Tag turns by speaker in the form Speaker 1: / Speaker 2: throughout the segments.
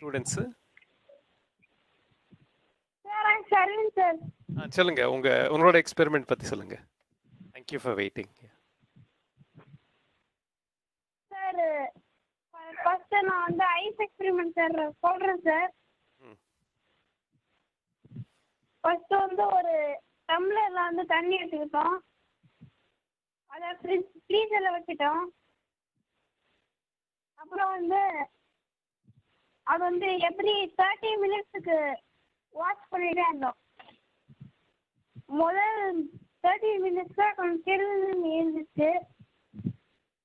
Speaker 1: Students.
Speaker 2: Sir I'm servant sir.
Speaker 1: சொல்லுங்க, உங்களோட experiment பத்தி சொல்லுங்க. Thank you for waiting.
Speaker 2: Sir first நான் வந்து ஐஸ் எக்ஸ்பெரிமெண்ட் சார் சொல்றேன் சார். ஃபர்ஸ்ட் வந்து ஒரு டம்ளர்ல வந்து தண்ணி எடுத்துக்கிட்டோம். அதை ஃப்ரீசர்ல வச்சுட்டோம். அப்புறம் வந்து அது வந்து எப்படி 30 மினிட்ஸுக்கு வாஷ் பண்ணிட்டே இருந்தோம். முதல் 30 மினிட்ஸ் தான் கொஞ்சம் சில்லுன்னு இருந்துச்சு.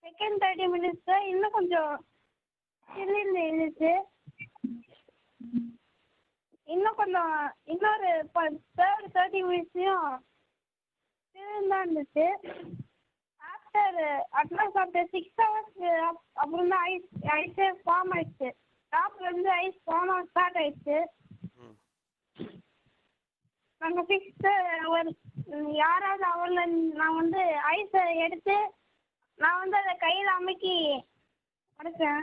Speaker 2: செகண்ட் 30 மினிட்ஸ் தான் இன்னும் கொஞ்சம் சில்லுன்னு இருந்துச்சு. இன்னும் கொஞ்சம் இன்னொரு தேர்ட் 30 மினிட்ஸ்லையும் சில்லுன்னு தான் இருந்துச்சு. ஆஃப்டர் அட்லாஸ்ட் ஆஃப்டர் 6 ஹவர்ஸ்க்கு அப்புறம் தான் ஐஸே ஃபார்ம் ஆயிடுச்சு. டாப்ல இருந்து ஐஸ் ஃபார்ம் ஆக ஸ்டார்ட் ஆயிடுச்சு. நாங்கள் 6th ஹவர் யாராவது அவரில் நான் வந்து ஐஸை எடுத்து நான் வந்து அதை கையில் அமுக்கி உடைச்சேன்.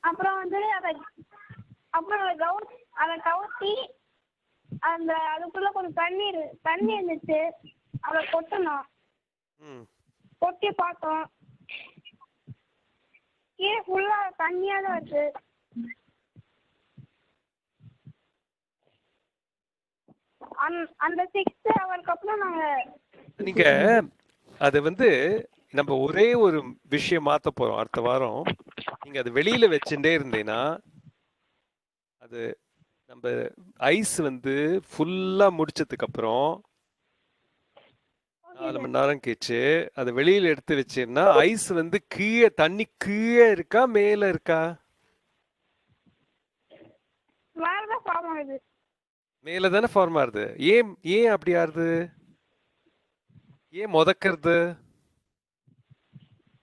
Speaker 2: அப்புறம் வந்து அதை கவுத்தி அதுக்குள்ள கொஞ்சம் தண்ணி இருந்துச்சு. அதை கொட்டணும். கொட்டி பார்த்தோம். கீழே ஃபுல்லா தண்ணியா தான் இருக்கு. அந்த 6th ஹவருக்கு அப்புறம்
Speaker 1: நீங்க அது வந்து நம்ம ஒரே ஒரு விஷயம் மாத்த போறோம் அடுத்த வாரம். நீங்க அது வெளியில வச்சுட்டே இருந்தீங்கன்னா அது நம்ம ஐஸ் வந்து ஃபுல்லா முடிச்சதுக்கு அப்புறம் 4 மணி நேரம் கழிச்சு அதை வெளியில எடுத்து வச்சீங்கன்னா ஐஸ் வந்து தண்ணி கீழே இருக்கா மேல இருக்கா? மேல தானே ஃபார்ம் ஆகுது. ஏன் அப்படி ஆகுது? ஏன் முதக்கிறது?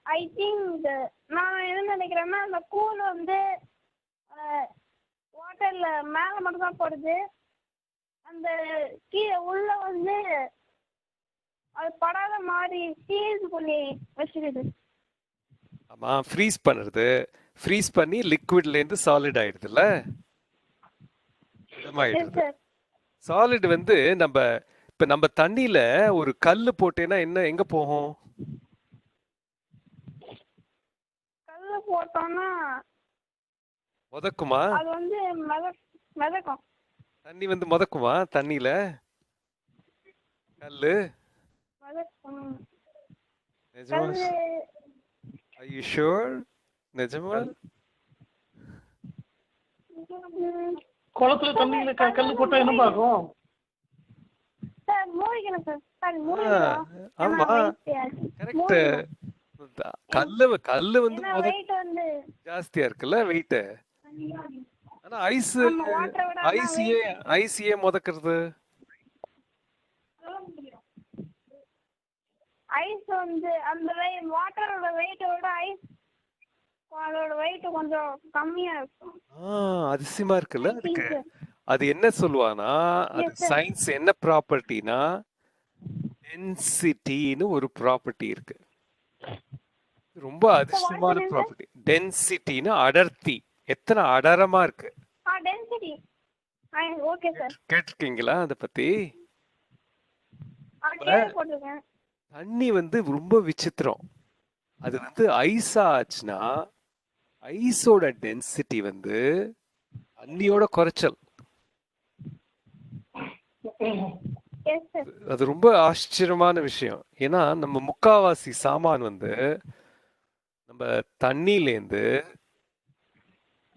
Speaker 2: ஐ திங்க் நான் என்ன நினைக்கிறேன்னா அந்த கூல் வந்து வாட்டர்ல மேல மட்டும் தான் போடுது. அந்த கீழே உள்ள வந்து அது படாத மாதிரி சீல் பண்ணி வச்சிருது.
Speaker 1: ஆமா, ஃப்ரீஸ் பண்ணுறது. ஃப்ரீஸ் பண்ணி லிக்விட்ல இருந்து சாலிட் ஆயிடுதுல்ல. சாலிட் வந்து நம்ம தண்ணியில ஒரு கல்லு போட்டேன்னா எங்க போகும்?
Speaker 2: கல்லு போட்டோம்னா
Speaker 1: முதக்குமா?
Speaker 2: அது வந்து மிதக்கும்.
Speaker 1: தண்ணி வந்து முதக்குமா தண்ணியில? கல்லு நிஜமா? Are you sure? நிஜமா?
Speaker 3: குளத்துல தண்ணியில கல்லு போட்டா என்ன ஆகும்?
Speaker 2: சார் மூழ்கிடும் சார்.
Speaker 1: ஆமா கரெக்ட். கல்லு வந்து ஜாஸ்தியா இருக்குல்ல வெயிட். ஆனா ஐஸ் ஏன் முதக்கிறது?
Speaker 2: ஐஸ் வந்து அந்த வாட்டரோட வெயிட்டோட ஐஸ் அதோட வெயிட் கொஞ்சம் கம்மியா இருக்கும்.
Speaker 1: அதிசயமா இருக்குல்ல. அது என்ன சொல்லுவானா, அது சயின்ஸ் என்ன ப்ராப்பர்ட்டினா டென்சிட்டின்னு ஒரு ப்ராப்பர்ட்டி இருக்கு. ரொம்ப அதிர்ஷ்டமான ப்ராப்பர்ட்டி. டென்சிட்டின்னு அடர்த்தி, எத்தனை அடரமா இருக்கு. கேட்டிருக்கீங்களா அத பத்தி? தண்ணி வந்து ரொம்ப விசித்திரம். அது வந்து ஐஸா ஆச்சுன்னா ஐஸோட டென்சிட்டி வந்து தண்ணியோட குறைச்சல். அது ரொம்ப ஆச்சரியமான விஷயம். ஏன்னா நம்ம முக்காவாசி சாமான் வந்து நம்ம தண்ணியிலேருந்து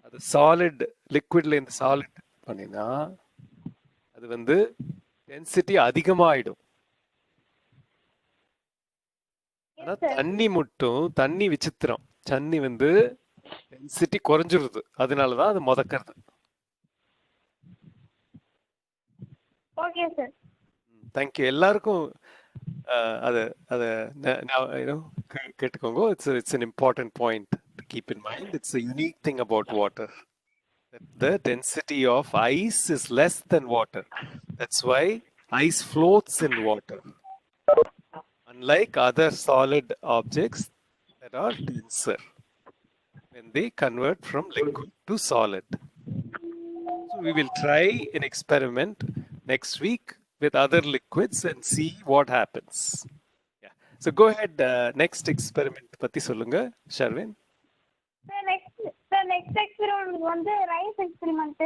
Speaker 1: அது சாலிட் லிக்விட்ல இருந்து சாலிட் பண்ணினா அது வந்து டென்சிட்டி அதிகமாயிடும். ஆனா தண்ணி விசித்திரம். தண்ணி வந்து டென்சிட்டி குறைஞ்சிருது. அதனாலதான் அது முதக்கிறது. தேங்க்யூ. எல்லாருக்கும் கேட்டுக்கோங்க. It's an important point to keep in mind. It's a unique thing about water. The density of ice is less than water. That's why ice floats in water. Unlike other solid objects that are denser. when they convert from liquid to solid. So we will try an experiment next week with other liquids and see what happens. Yeah. So go ahead. Next experiment பத்தி சொல்லுங்க Sharvin.
Speaker 2: Next experiment வந்து rice experiment.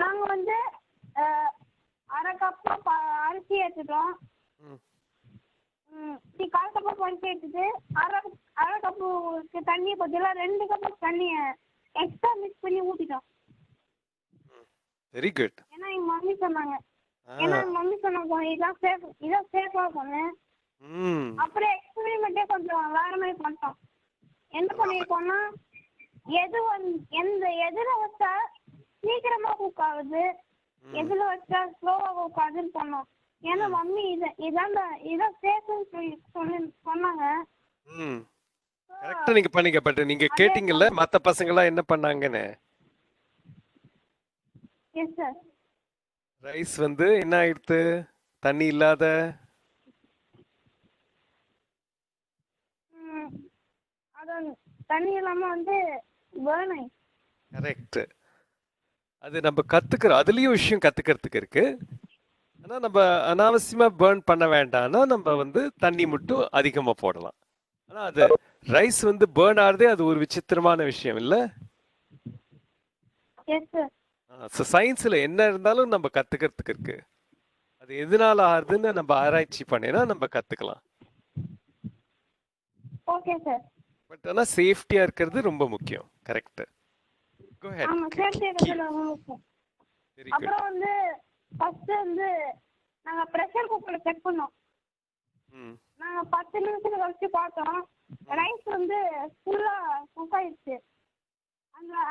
Speaker 2: நாங்க வந்து அரை cup அரிசி எடுத்துட்டோம். கால் cup அரிசி எடுத்துட்டு அரை கப்பு தண்ணியை பத்தில 2 கப் தண்ணியை எக்ஸ்ட்ரா மிக்ஸ் பண்ணி ஊத்திட்டோம்.
Speaker 1: Very good.
Speaker 2: ஏன்னா எங்க மம்மி சொன்னாங்க இதான் சேஃபா சொன்னு. அப்புறம் எக்ஸ்பெரிமெண்ட்டே கொஞ்சம் வேற மாதிரி பண்ணிட்டோம். என்ன பண்ணிருக்கோம்னா எதுல வச்சா சீக்கிரமா குக் ஆகுது, எதுல வச்சா ஸ்லோவா குக் ஆகுதுன்னு பண்ணோம். ஏன்னா மம்மி இதான் சேஃப்னு சொல்லி சொன்னாங்க.
Speaker 1: கரெக்ட்டா நீங்க பண்ணீங்க. பட் நீங்க கேட்டிங்கல்ல மத்த பசங்க எல்லாம் என்ன பண்ணாங்கன்னு.
Speaker 2: Yes sir.
Speaker 1: ரைஸ் வந்து என்ன ஆயிடுத்து, தண்ணி இல்லாத
Speaker 2: தண்ணி இல்லாம வந்து பர்ன் ஆயி.
Speaker 1: கரெக்ட். அது நம்ம கத்துக்கிறோம். அதுலயும் விஷயம் கத்துக்கிறதுக்கு இருக்கு. ஆனா நம்ம அனாவசியமா பர்ன் பண்ண வேண்டாம்னா நம்ம வந்து தண்ணி மட்டும் அதிகமா போடலாம். ஆனா அது ரைஸ் வந்து பர்ன் ஆறதே அது ஒரு விசித்திரமான விஷயம் இல்ல.
Speaker 2: Yes sir.
Speaker 1: சயின்ஸ்ல என்ன இருந்தாலும் நம்ம கத்துக்கிறதுக்கு இருக்கு. அது எதனால ஆகுதுன்னு நம்ம ஆராய்ச்சி பண்ணினா நம்ம கத்துக்கலாம்.
Speaker 2: Okay sir.
Speaker 1: பட் ஆனா சேஃப்டியா இருக்கிறது ரொம்ப முக்கியம். கரெக்ட். கோ ஹெட்.
Speaker 2: ஆமா சேஃப்டியா இருக்கிறது ரொம்ப முக்கியம்.
Speaker 1: Very good.
Speaker 2: அப்புறம் வந்து ஃபர்ஸ்ட் வந்து நாங்க பிரஷர் குக்கர்ல செக் பண்ணோம். நாங்க 10 நிமிஷத்துக்கு வச்சு பார்த்தோம். ரைஸ் வந்து ஃபுல்லா குக் ஆயிடுச்சு.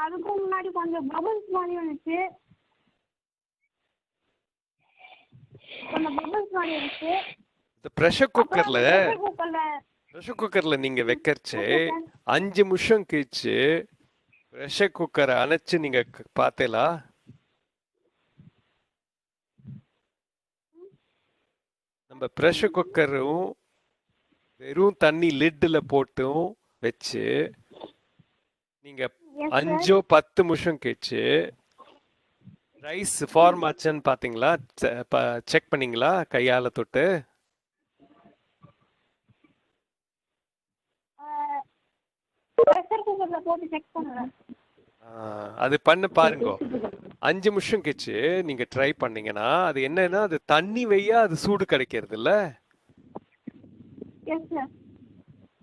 Speaker 2: அதுக்கு முன்னாடி கொஞ்சம் பபிள்ஸ் மாதிரி வந்துச்சு.
Speaker 1: இந்த பிரஷர் குக்கர்ல நீங்க வைக்கறச்சே 5 நிமிஷம் கழிச்சு பிரஷர் குக்கரை அணைச்சு நீங்க பார்த்தேலா? நம்ம பிரஷர் குக்கரும் வெறும் தண்ணி லிட்ல போட்டும் வச்சு நீங்க 5-10 நிமிஷம் கழிச்சு ரைஸ் ஃபார்ம் ஆச்சுன்னு பாத்தீங்களா? செக் பண்ணீங்களா கையால தொட்டு? அது பண்ண பாருங்க. 5 நிமிஷம் கழிச்சு நீங்க ட்ரை பண்ணீங்கன்னா அது என்னன்னா அது தண்ணி வையா அது சூடு கிடைக்கிறது இல்ல.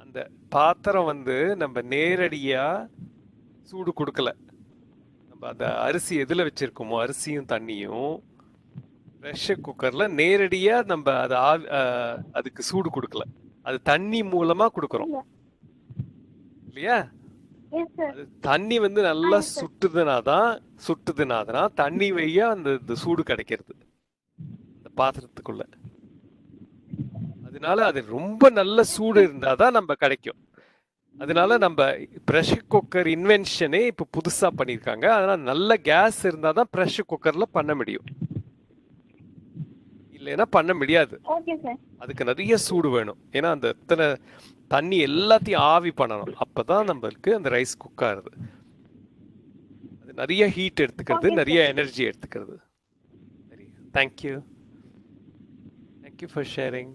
Speaker 1: அந்த பாத்திரம் வந்து நம்ம நேரடியா சூடு கொடுக்கல. நம்ம அந்த அரிசி எதுல வச்சிருக்கோமோ அரிசியும் தண்ணியும் பிரஷர் குக்கர்ல நேரடியா நம்ம அது அதுக்கு சூடு கொடுக்கல. அது தண்ணி மூலமா கொடுக்கறோம் இல்லையா? அது தண்ணி வந்து நல்லா சுட்டுதுனாதான் தண்ணி வையா அந்த சூடு கிடைக்கிறது அந்த பாத்திரத்துக்குள்ள. அதனால அது ரொம்ப நல்ல சூடு இருந்தாதான் நம்ம கிடைக்கும். அதனால நம்ம பிரஷர் குக்கர் இன்வென்ஷனே இப்ப புதுசா பண்ணிருக்காங்க. அதனால நல்ல கேஸ் இருந்தாதான் பிரஷர் குக்கர்ல பண்ண முடியும். இல்லைன்னா பண்ண முடியாது. அதுக்கு நிறைய சூடு வேணும். ஏன்னா அந்த எத்தனை தண்ணி எல்லாத்தையும் ஆவி பண்ணணும். அப்பதான் நம்மளுக்கு அந்த ரைஸ் குக் ஆகுது. அது நிறைய ஹீட் எடுத்துக்கிறது, நிறைய எனர்ஜி எடுத்துக்கிறது. சரி, தேங்க்யூ ஃபார் ஷேரிங்.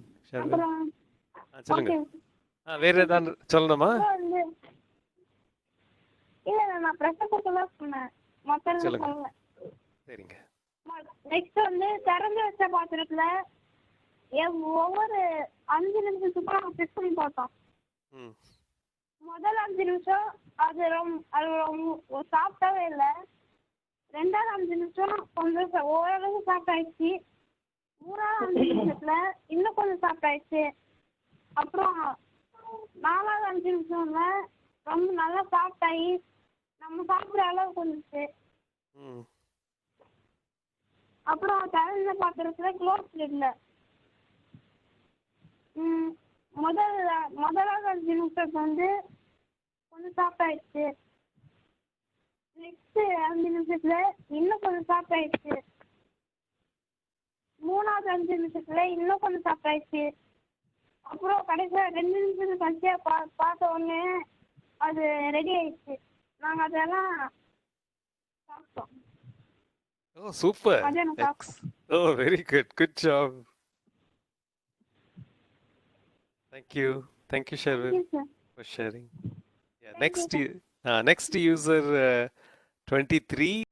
Speaker 1: சொல்லுங்க. வேற ஏதாவது சொல்லணுமா? சொல்லுங்க. சரிங்க.
Speaker 2: நெக்ஸ்ட் வந்து திறந்து வச்ச பாத்திரத்துல ஒவ்வொரு 5 நிமிஷத்துக்கு நம்ம செக் பண்ணி பார்த்தோம். முதல் 5 நிமிஷம் அது ரொம்ப சாப்பிட்டவே இல்லை. 2வது 5 நிமிஷம் கொஞ்சம் ஓரளவு சாப்பிட்டாயிடுச்சு. 3வது 5 நிமிஷத்துல இன்னும் கொஞ்சம் சாப்பிட்டாயிடுச்சு. அப்புறம் 4வது 5 நிமிஷம்ல ரொம்ப நல்லா சாப்பிட்டாயி நம்ம சாப்பிட்ற அளவுக்கு வந்துச்சு. அப்புறம் திறந்த பாத்திரத்துல க்ளோஸ் இல்ல. முதலாவது 5 நிமிஷத்துக்கு வந்து கொஞ்சம் சாப்பிட்டாயிடுச்சு. நெக்ஸ்ட் 5 நிமிஷத்துல இன்னும் கொஞ்சம் சாப்பிட்டாயிடுச்சு. 3வது 5 நிமிஷத்துல இன்னும் கொஞ்சம் சாப்பிட்டாயிடுச்சு. அப்புறம் கடைசியா 2 நிமிஷத்துக்கு கழிச்சு பார்த்த உடனே அது ரெடி ஆயிடுச்சு. நாங்கள் அதெல்லாம் சாப்பிட்டோம்.
Speaker 1: Oh super.
Speaker 2: மதியானம்
Speaker 1: எக்ஸ். Oh very good. Good job. Thank you. Thank you Sharvin
Speaker 2: thank you sir.
Speaker 1: for sharing. Yeah,
Speaker 2: Thank you, sir.
Speaker 1: next user 23.